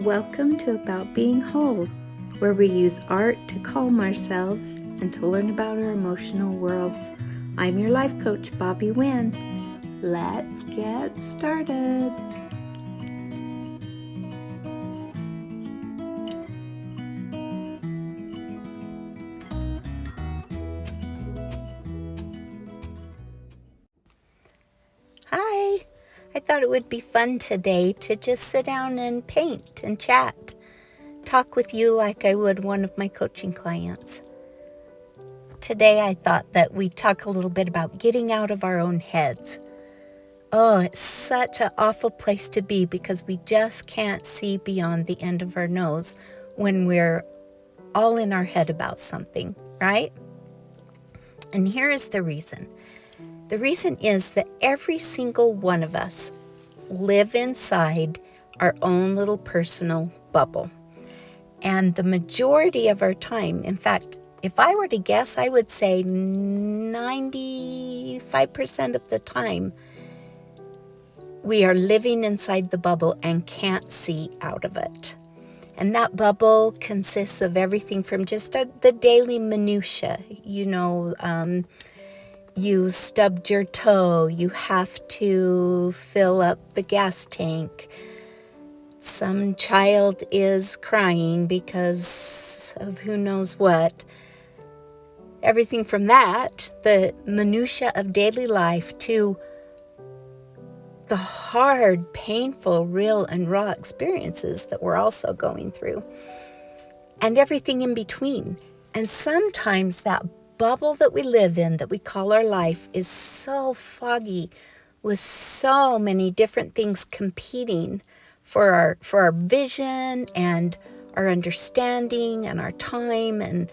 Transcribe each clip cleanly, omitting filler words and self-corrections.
Welcome to About Being Whole, where we use art to calm ourselves and to learn about our emotional worlds. I'm your life coach, Bobby Wynn. Let's get started. Hi! I thought it would be fun today to just sit down and paint and chat. Talk with you like I would one of my coaching clients. Today I thought that we'd talk a little bit about getting out of our own heads. Oh, it's such an awful place to be because we just can't see beyond the end of our nose when we're all in our head about something, right? And here is the reason. The reason is that every single one of us live inside our own little personal bubble. And the majority of our time, in fact, if I were to guess, I would say 95% of the time, we are living inside the bubble and can't see out of it. And that bubble consists of everything from just the daily minutia. You stubbed your toe, you have to fill up the gas tank. Some child is crying because of who knows what. Everything from that, the minutia of daily life, to the hard, painful, real and raw experiences that we're also going through, and everything in between. And sometimes that bubble that we live in, that we call our life, is so foggy with so many different things competing for our vision and our understanding and our time and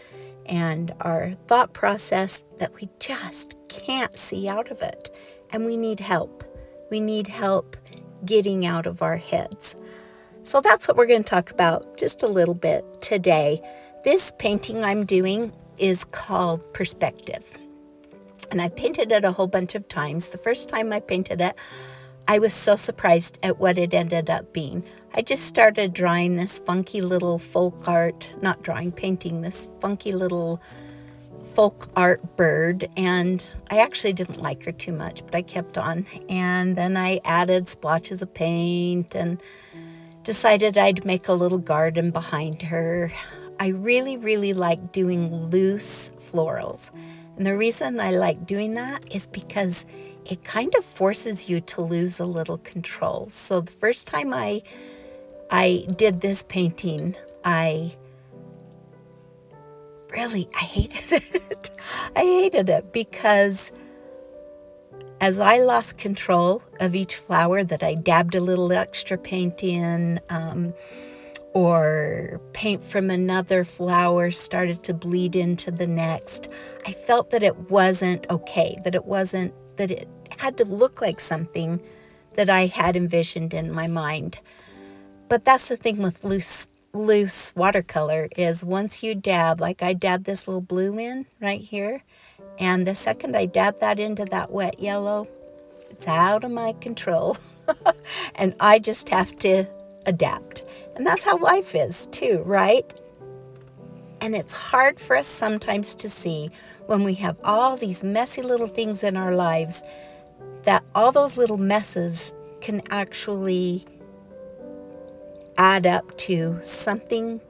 our thought process, that we just can't see out of it. And we need help. We need help getting out of our heads. So that's what we're going to talk about just a little bit today. This painting I'm doing is called Perspective. And I painted it a whole bunch of times. The first time I painted it, I was so surprised at what it ended up being. I just started drawing this funky little painting this funky little folk art bird, and I actually didn't like her too much, but I kept on. And then I added splotches of paint and decided I'd make a little garden behind her. I really, really like doing loose florals. And the reason I like doing that is because it kind of forces you to lose a little control. So the first time I did this painting, I hated it. I hated it because as I lost control of each flower that I dabbed a little extra paint in, or paint from another flower started to bleed into the next, I felt that it wasn't okay, that it had to look like something that I had envisioned in my mind. But that's the thing with loose watercolor, is once you dab, like I dabbed this little blue in right here, and the second I dab that into that wet yellow, it's out of my control. And I just have to adapt. And that's how life is too, right? And it's hard for us sometimes to see, when we have all these messy little things in our lives, that all those little messes can actually add up to something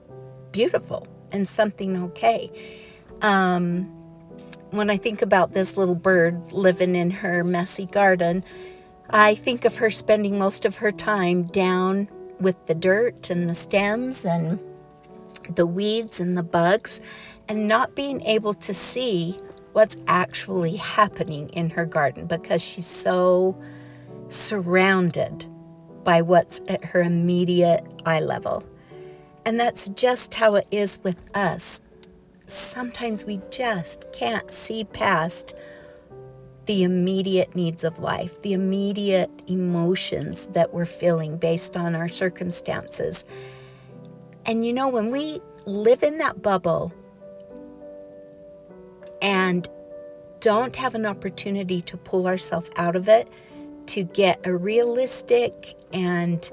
beautiful and something okay. When I think about this little bird living in her messy garden, I think of her spending most of her time down with the dirt and the stems and the weeds and the bugs, and not being able to see what's actually happening in her garden because she's so surrounded by what's at her immediate eye level. And that's just how it is with us. Sometimes we just can't see past the immediate needs of life, the immediate emotions that we're feeling based on our circumstances. And when we live in that bubble and don't have an opportunity to pull ourselves out of it, to get a realistic and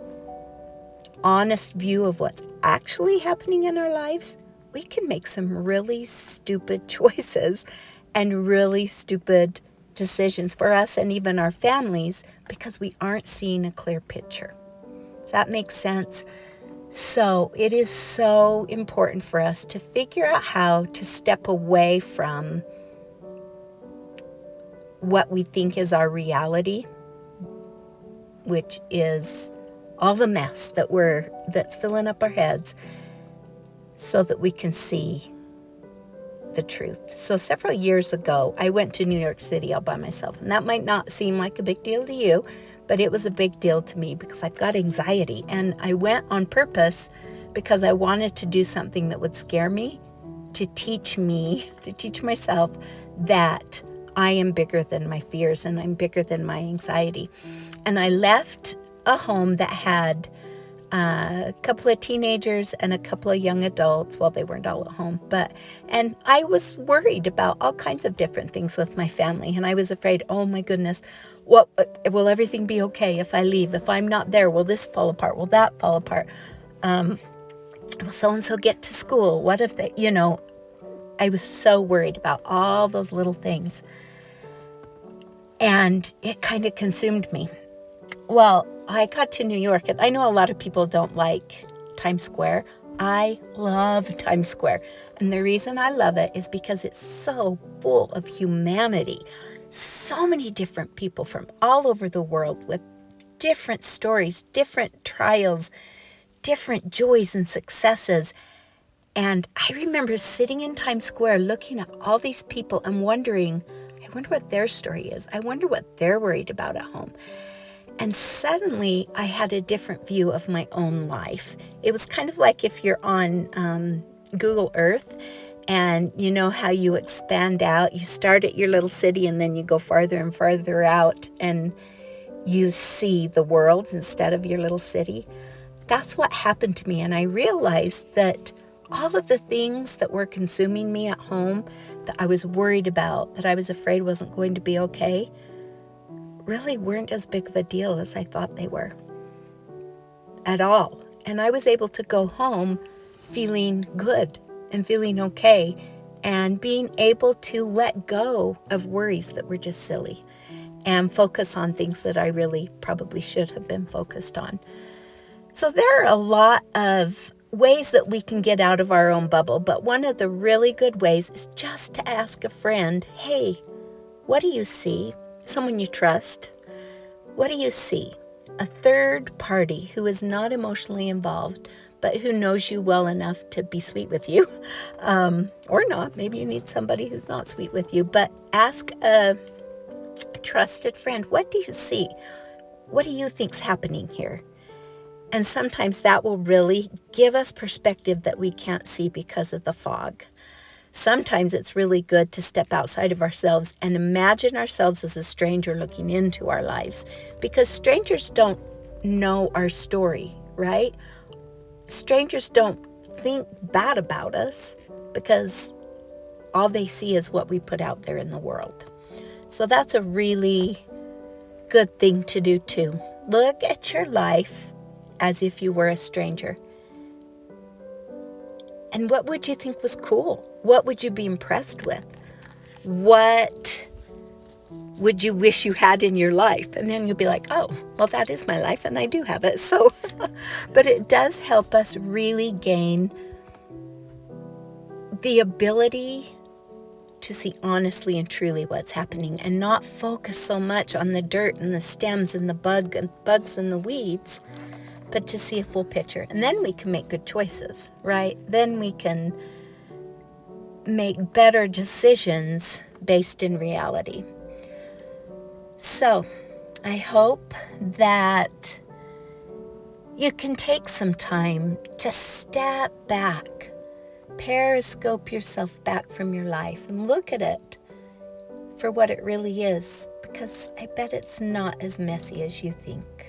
honest view of what's actually happening in our lives, we can make some really stupid choices and really stupid decisions for us and even our families because we aren't seeing a clear picture. Does that make sense? So it is so important for us to figure out how to step away from what we think is our reality, which is all the mess that's filling up our heads, so that we can see the truth. So several years ago, I went to New York City all by myself, and that might not seem like a big deal to you, but it was a big deal to me because I've got anxiety, and I went on purpose because I wanted to do something that would scare me, to teach myself that I am bigger than my fears and I'm bigger than my anxiety. And I left a home that had a couple of teenagers and a couple of young adults. Well, they weren't all at home, and I was worried about all kinds of different things with my family. And I was afraid, oh my goodness, will everything be okay if I leave? If I'm not there, will this fall apart? Will that fall apart? Will so-and-so get to school? What if they, I was so worried about all those little things. And it kind of consumed me. Well, I got to New York, and I know a lot of people don't like Times Square. I love Times Square. And the reason I love it is because it's so full of humanity. So many different people from all over the world with different stories, different trials, different joys and successes. And I remember sitting in Times Square looking at all these people and wondering, I wonder what their story is. I wonder what they're worried about at home. And suddenly I had a different view of my own life. It was kind of like if you're on Google Earth, and you know how you expand out. You start at your little city and then you go farther and farther out and you see the world instead of your little city. That's what happened to me. And I realized that all of the things that were consuming me at home, that I was worried about, that I was afraid wasn't going to be okay, really weren't as big of a deal as I thought they were at all. And I was able to go home feeling good and feeling okay and being able to let go of worries that were just silly and focus on things that I really probably should have been focused on. So there are a lot of ways that we can get out of our own bubble, but one of the really good ways is just to ask a friend, hey, what do you see? Someone you trust. What do you see? A third party who is not emotionally involved, but who knows you well enough to be sweet with you, or not. Maybe you need somebody who's not sweet with you, but ask a trusted friend, what do you see? What do you think's happening here? And sometimes that will really give us perspective that we can't see because of the fog. Sometimes it's really good to step outside of ourselves and imagine ourselves as a stranger looking into our lives, because strangers don't know our story, right? Strangers don't think bad about us because all they see is what we put out there in the world. So that's a really good thing to do too. Look at your life as if you were a stranger. And what would you think was cool? What would you be impressed with? What would you wish you had in your life? And then you'll be like, oh, well, that is my life and I do have it. So, but it does help us really gain the ability to see honestly and truly what's happening and not focus so much on the dirt and the stems and the bugs and the weeds, but to see a full picture. And then we can make good choices, right? Then we can make better decisions based in reality. So I hope that you can take some time to step back, periscope yourself back from your life and look at it for what it really is, because I bet it's not as messy as you think.